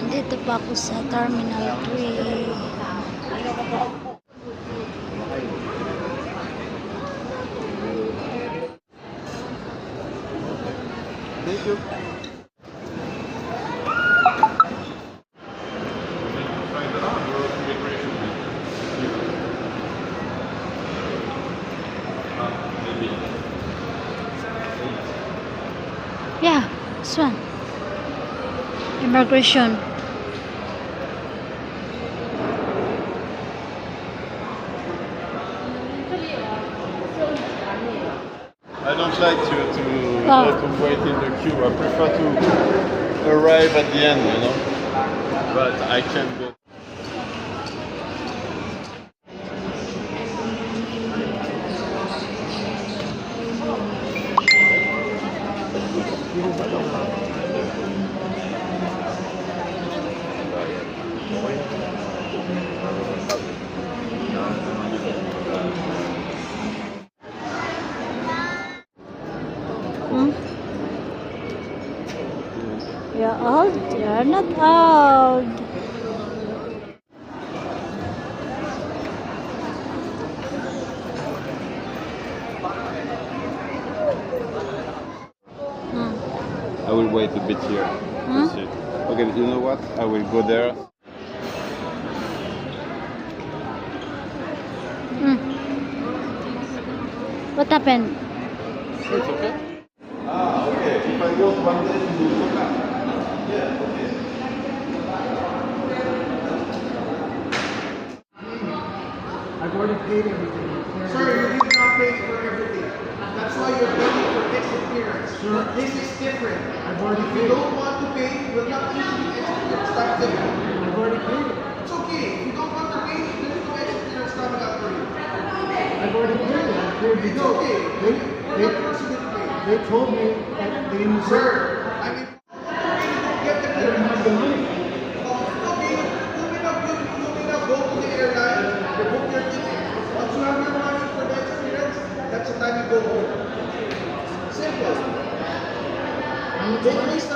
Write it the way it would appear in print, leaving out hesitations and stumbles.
Dito pa ako sa Terminal 3. Thank you. Yeah, this one. Immigration. I don't like to wait in the queue. I prefer to arrive at the end, you know. But I can't go. Hmm? You're old? You're not old. I will wait a bit here. Hmm? That's it. Okay, you know what? I will go there. What happened? It's okay. Ah, okay. If I want one day to come back. Yeah, okay. I've already paid everything. Sir, you did not pay for everything. That's why you're paying for next appearance. Sir, this is different. I've already paid. If you don't want to pay, we'll not use the next appearance. Stop there. I've already paid it. It's okay. If you don't want to pay, there is no next appearance coming up for you. I've already paid it. I paid it. It's okay. We're not forcing you to pay. They told me that they didn't. Sir, I mean, get the clear. I don't have the money. Okay, you may not go to the airline, you book your ticket. Once you have your money for the experience, that's the time you go home. Simple. Don't waste